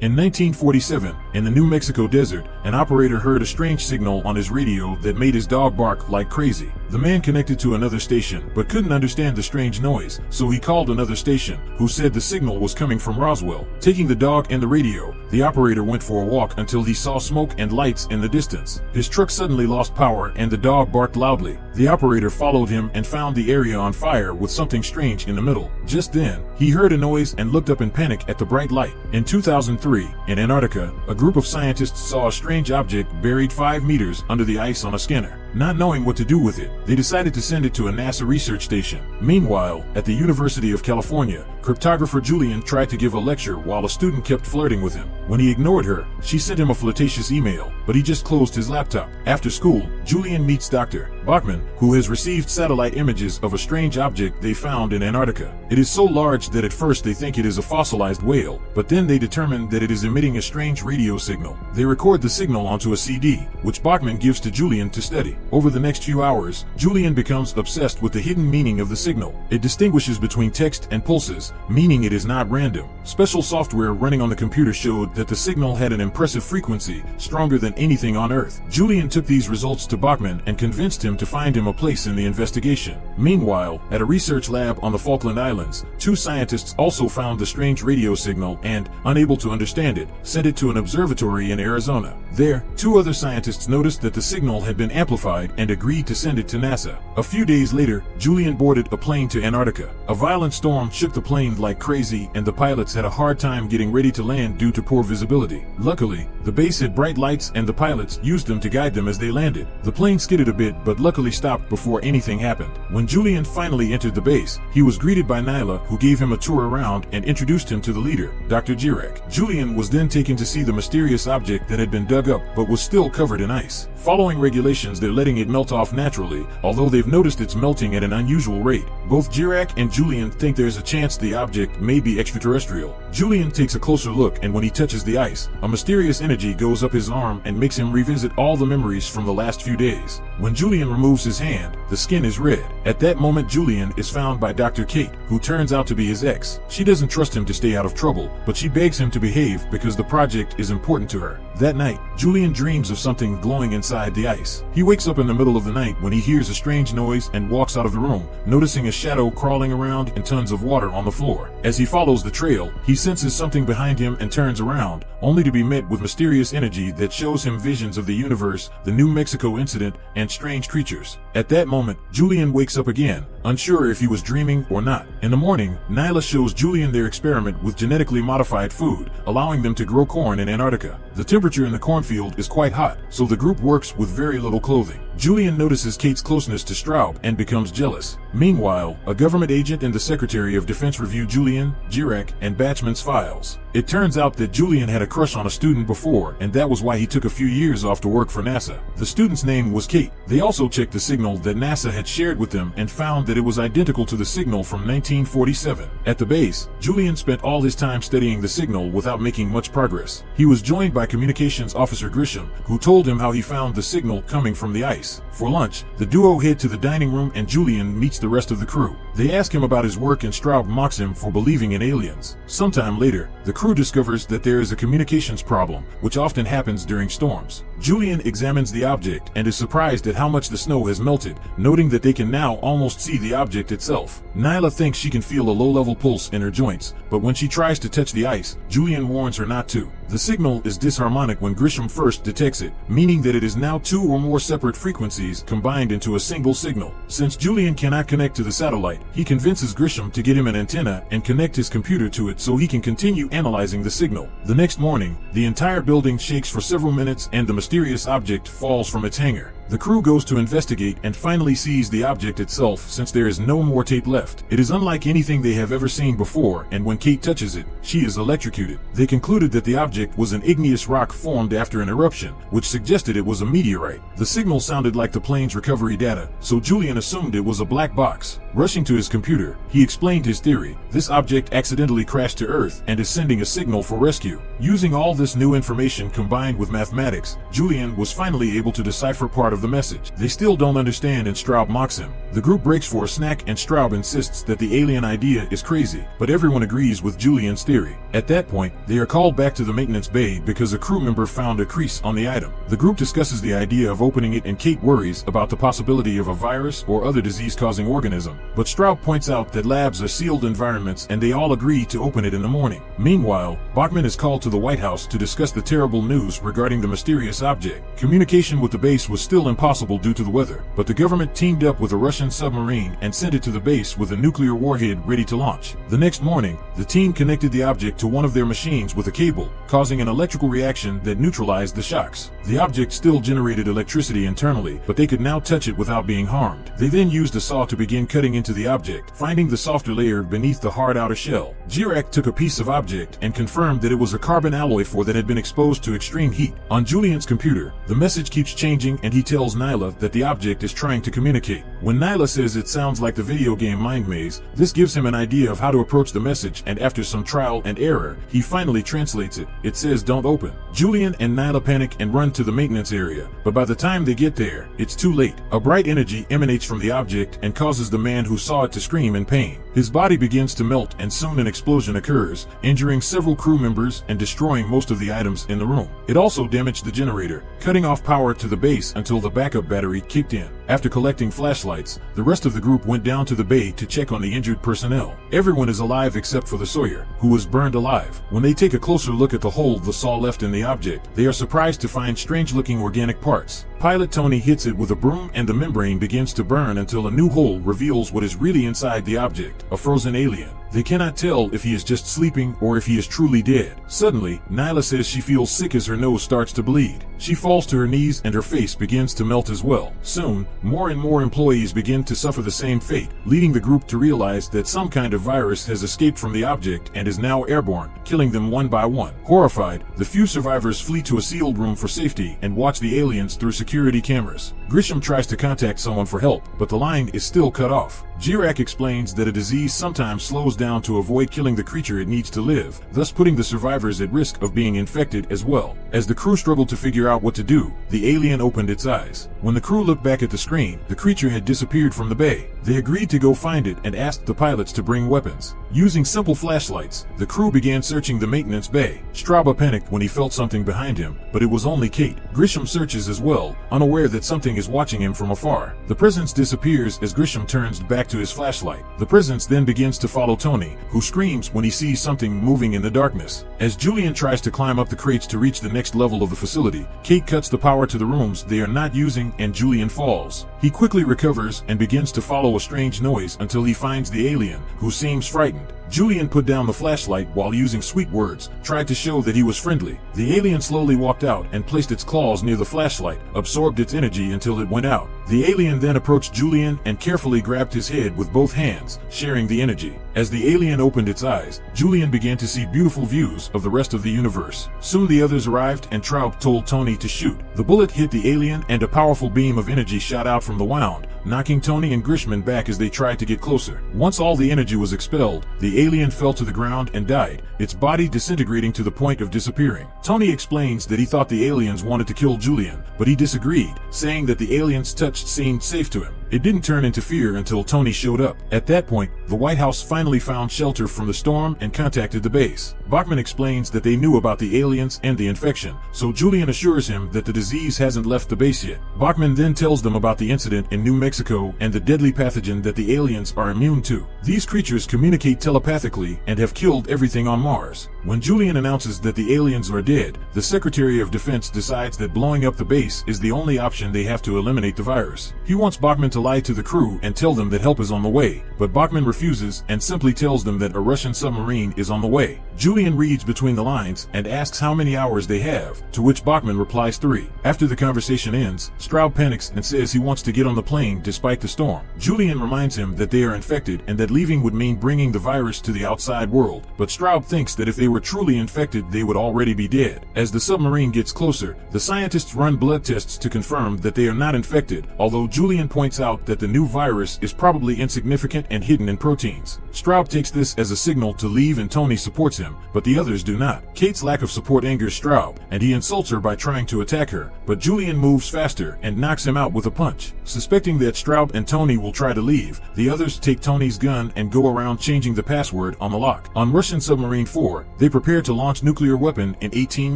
In 1947, in the New Mexico desert, an operator heard a strange signal on his radio that made his dog bark like crazy. The man connected to another station but couldn't understand the strange noise, so he called another station, who said the signal was coming from Roswell. Taking the dog and the radio, the operator went for a walk until he saw smoke and lights in the distance. His truck suddenly lost power and the dog barked loudly. The operator followed him and found the area on fire with something strange in the middle. Just then, he heard a noise and looked up in panic at the bright light. In 2003, in Antarctica, a group of scientists saw a strange object buried 5 meters under the ice on a scanner. Not knowing what to do with it, they decided to send it to a NASA research station. Meanwhile, at the University of California, cryptographer Julian tried to give a lecture while a student kept flirting with him. When he ignored her, she sent him a flirtatious email, but he just closed his laptop. After school, Julian meets Dr. Bachman, who has received satellite images of a strange object they found in Antarctica. It is so large that at first they think it is a fossilized whale, but then they determine that it is emitting a strange radio signal. They record the signal onto a CD, which Bachman gives to Julian to study. Over the next few hours, Julian becomes obsessed with the hidden meaning of the signal. It distinguishes between text and pulses, meaning it is not random. Special software running on the computer showed that the signal had an impressive frequency, stronger than anything on Earth. Julian took these results to Bachman and convinced him to find him a place in the investigation. Meanwhile, at a research lab on the Falkland Islands, 2 scientists also found the strange radio signal and, unable to understand it, sent it to an observatory in Arizona. There, 2 other scientists noticed that the signal had been amplified and agreed to send it to NASA. A few days later, Julian boarded a plane to Antarctica. A violent storm shook the plane like crazy and the pilots had a hard time getting ready to land due to poor visibility. Luckily, the base had bright lights and the pilots used them to guide them as they landed. The plane skidded a bit but luckily stopped before anything happened. When Julian finally entered the base, he was greeted by Nyla, who gave him a tour around and introduced him to the leader, Dr. Jirek. Julian was then taken to see the mysterious object that had been dug up but was still covered in ice. Following regulations, they're letting it melt off naturally, although they've noticed it's melting at an unusual rate. Both Jirek and Julian think there's a chance the object may be extraterrestrial. Julian takes a closer look, and when he touches the ice, a mysterious energy goes up his arm and makes him revisit all the memories from the last few days. When Julian removes his hand, the skin is red. At that moment, Julian is found by Dr. Kate, who turns out to be his ex. She doesn't trust him to stay out of trouble, but she begs him to behave because the project is important to her. That night, Julian dreams of something glowing inside the ice. He wakes up in the middle of the night when he hears a strange noise and walks out of the room, noticing a shadow crawling around and tons of water on the floor. As he follows the trail, he senses something behind him and turns around, only to be met with mysterious energy that shows him visions of the universe, the New Mexico incident, and strange creatures. At that moment, Julian wakes up again, unsure if he was dreaming or not. In the morning, Nyla shows Julian their experiment with genetically modified food, allowing them to grow corn in Antarctica. The temperature in the cornfield is quite hot, so the group works with very little clothing. Julian notices Kate's closeness to Straub and becomes jealous. Meanwhile, a government agent and the Secretary of Defense review Julian, Jirek, and Bachman's files. It turns out that Julian had a crush on a student before, and that was why he took a few years off to work for NASA. The student's name was Kate. They also checked the signal that NASA had shared with them and found that it was identical to the signal from 1947. At the base, Julian spent all his time studying the signal without making much progress. He was joined by Communications Officer Grisham, who told him how he found the signal coming from the ice. For lunch, the duo head to the dining room and Julian meets the rest of the crew. They ask him about his work and Straub mocks him for believing in aliens. Sometime later, the crew discovers that there is a communications problem, which often happens during storms. Julian examines the object and is surprised at how much the snow has melted, noting that they can now almost see the object itself. Nyla thinks she can feel a low-level pulse in her joints, but when she tries to touch the ice, Julian warns her not to. The signal is disharmonic when Grisham first detects it, meaning that it is now 2 or more separate frequencies combined into a single signal. Since Julian cannot connect to the satellite, he convinces Grisham to get him an antenna and connect his computer to it so he can continue analyzing the signal. The next morning, the entire building shakes for several minutes and the mysterious object falls from its hangar. The crew goes to investigate and finally sees the object itself since there is no more tape left. It is unlike anything they have ever seen before, and when Kate touches it, she is electrocuted. They concluded that the object was an igneous rock formed after an eruption, which suggested it was a meteorite. The signal sounded like the plane's recovery data, so Julian assumed it was a black box. Rushing to his computer, he explained his theory. This object accidentally crashed to Earth and is sending a signal for rescue. Using all this new information combined with mathematics, Julian was finally able to decipher part of of the message. They still don't understand and Straub mocks him. The group breaks for a snack and Straub insists that the alien idea is crazy, but everyone agrees with Julian's theory. At that point, they are called back to the maintenance bay because a crew member found a crease on the item. The group discusses the idea of opening it and Kate worries about the possibility of a virus or other disease-causing organism, but Straub points out that labs are sealed environments and they all agree to open it in the morning. Meanwhile, Bachman is called to the White House to discuss the terrible news regarding the mysterious object. Communication with the base was still impossible due to the weather, but the government teamed up with a Russian submarine and sent it to the base with a nuclear warhead ready to launch. The next morning, the team connected the object to one of their machines with a cable, causing an electrical reaction that neutralized the shocks. The object still generated electricity internally, but they could now touch it without being harmed. They then used a saw to begin cutting into the object, finding the softer layer beneath the hard outer shell. Jirak took a piece of object and confirmed that it was a carbon alloy for that had been exposed to extreme heat. On Julian's computer, the message keeps changing and he tells Nyla that the object is trying to communicate. When Nyla says it sounds like the video game Mind Maze, this gives him an idea of how to approach the message, and after some trial and error, he finally translates it. It says don't open. Julian and Nyla panic and run to the maintenance area, but by the time they get there, it's too late. A bright energy emanates from the object and causes the man who saw it to scream in pain. His body begins to melt and soon an explosion occurs, injuring several crew members and destroying most of the items in the room. It also damaged the generator, cutting off power to the base until the backup battery kicked in. After collecting flashlights, the rest of the group went down to the bay to check on the injured personnel. Everyone is alive except for the Sawyer, who was burned alive. When they take a closer look at the hole the saw left in the object, they are surprised to find strange-looking organic parts. Pilot Tony hits it with a broom and the membrane begins to burn until a new hole reveals what is really inside the object, a frozen alien. They cannot tell if he is just sleeping or if he is truly dead. Suddenly, Nyla says she feels sick as her nose starts to bleed. She falls to her knees and her face begins to melt as well. Soon, more and more employees begin to suffer the same fate, leading the group to realize that some kind of virus has escaped from the object and is now airborne, killing them one by one. Horrified, the few survivors flee to a sealed room for safety and watch the aliens through security cameras. Grisham tries to contact someone for help, but the line is still cut off. Jirak explains that a disease sometimes slows down to avoid killing the creature it needs to live, thus putting the survivors at risk of being infected as well. As the crew struggled to figure out what to do, the alien opened its eyes. When the crew looked back at the screen, the creature had disappeared from the bay. They agreed to go find it and asked the pilots to bring weapons. Using simple flashlights, the crew began searching the maintenance bay. Straba panicked when he felt something behind him, but it was only Kate. Grisham searches as well, unaware that something is watching him from afar. The presence disappears as Grisham turns back to his flashlight. The presence then begins to follow Tony, who screams when he sees something moving in the darkness. As Julian tries to climb up the crates to reach the next level of the facility, Kate cuts the power to the rooms they are not using and Julian falls. He quickly recovers and begins to follow a strange noise until he finds the alien, who seems frightened. Julian put down the flashlight while using sweet words, tried to show that he was friendly. The alien slowly walked out and placed its claws near the flashlight, absorbed its energy until it went out. The alien then approached Julian and carefully grabbed his head with both hands, sharing the energy. As the alien opened its eyes, Julian began to see beautiful views of the rest of the universe. Soon the others arrived and Traub told Tony to shoot. The bullet hit the alien and a powerful beam of energy shot out from the wound, knocking Tony and Grisham back as they tried to get closer. Once all the energy was expelled, the alien fell to the ground and died, its body disintegrating to the point of disappearing. Tony explains that he thought the aliens wanted to kill Julian, but he disagreed, saying that the alien's touch seemed safe to him. It didn't turn into fear until Tony showed up. At that point, the White House finally found shelter from the storm and contacted the base. Bachman explains that they knew about the aliens and the infection, so Julian assures him that the disease hasn't left the base yet. Bachman then tells them about the incident in New Mexico and the deadly pathogen that the aliens are immune to. These creatures communicate telepathically and have killed everything on Mars. When Julian announces that the aliens are dead, the Secretary of Defense decides that blowing up the base is the only option they have to eliminate the virus. He wants Bachman to lie to the crew and tell them that help is on the way, but Bachman refuses and simply tells them that a Russian submarine is on the way. Julian reads between the lines and asks how many hours they have, to which Bachman replies 3. After the conversation ends, Straub panics and says he wants to get on the plane despite the storm. Julian reminds him that they are infected and that leaving would mean bringing the virus to the outside world, but Straub thinks that if they were truly infected, they would already be dead. As the submarine gets closer, the scientists run blood tests to confirm that they are not infected, although Julian points out that the new virus is probably insignificant and hidden in proteins. Straub takes this as a signal to leave and Tony supports him, but the others do not. Kate's lack of support angers Straub, and he insults her by trying to attack her, but Julian moves faster and knocks him out with a punch. Suspecting that Straub and Tony will try to leave, the others take Tony's gun and go around changing the password on the lock. On Russian Submarine 4, they prepare to launch nuclear weapon in 18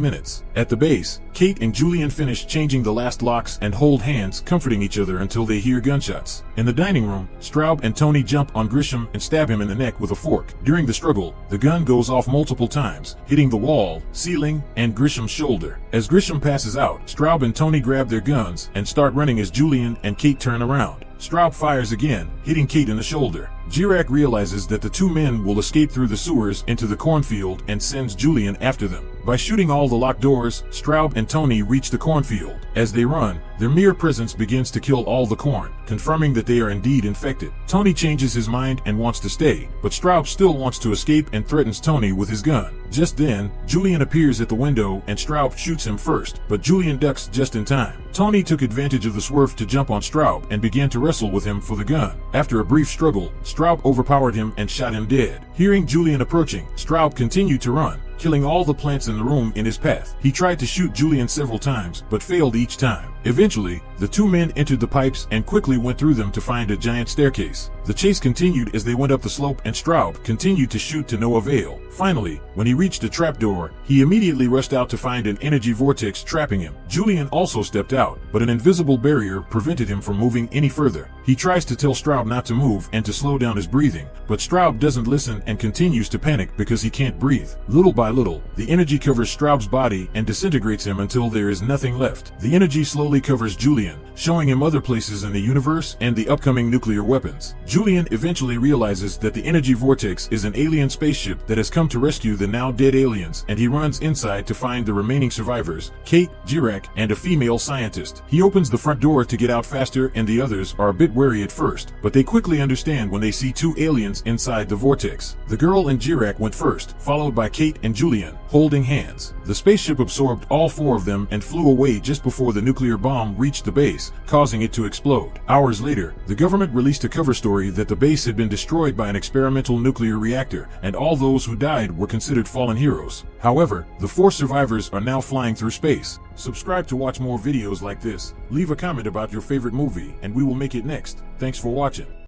minutes. At the base, Kate and Julian finish changing the last locks and hold hands, comforting each other until they hear gunshots. In the dining room, Straub and Tony jump on Grisham and stab him in the neck with a fork. During the struggle, the gun goes off multiple times, hitting the wall, ceiling, and Grisham's shoulder. As Grisham passes out, Straub and Tony grab their guns and start running as Julian and Kate turn around. Straub fires again, hitting Kate in the shoulder. Jirak realizes that the two men will escape through the sewers into the cornfield and sends Julian after them. By shooting all the locked doors, Straub and Tony reach the cornfield. As they run, their mere presence begins to kill all the corn, confirming that they are indeed infected. Tony changes his mind and wants to stay, but Straub still wants to escape and threatens Tony with his gun. Just then, Julian appears at the window and Straub shoots him first, but Julian ducks just in time. Tony took advantage of the swerve to jump on Straub and began to wrestle with him for the gun. After a brief struggle, Straub overpowered him and shot him dead. Hearing Julian approaching, Straub continued to run, killing all the plants in the room in his path. He tried to shoot Julian several times, but failed each time. Eventually, the two men entered the pipes and quickly went through them to find a giant staircase. The chase continued as they went up the slope and Straub continued to shoot to no avail. Finally, when he reached a trapdoor, he immediately rushed out to find an energy vortex trapping him. Julian also stepped out, but an invisible barrier prevented him from moving any further. He tries to tell Straub not to move and to slow down his breathing, but Straub doesn't listen and continues to panic because he can't breathe. Little by little, the energy covers Straub's body and disintegrates him until there is nothing left. The energy slowly covers Julian, showing him other places in the universe and the upcoming nuclear weapons. Julian eventually realizes that the energy vortex is an alien spaceship that has come to rescue the now dead aliens, and he runs inside to find the remaining survivors, Kate, Jirak, and a female scientist. He opens the front door to get out faster and the others are a bit wary at first, but they quickly understand when they see two aliens inside the vortex. The girl and Jirak went first, followed by Kate and Julian, holding hands. The spaceship absorbed all four of them and flew away just before the nuclear bomb reached the base, causing it to explode. Hours later, the government released a cover story that the base had been destroyed by an experimental nuclear reactor, and all those who died were considered fallen heroes. However, the 4 survivors are now flying through space. Subscribe to watch more videos like this, leave a comment about your favorite movie, and we will make it next. Thanks for watching.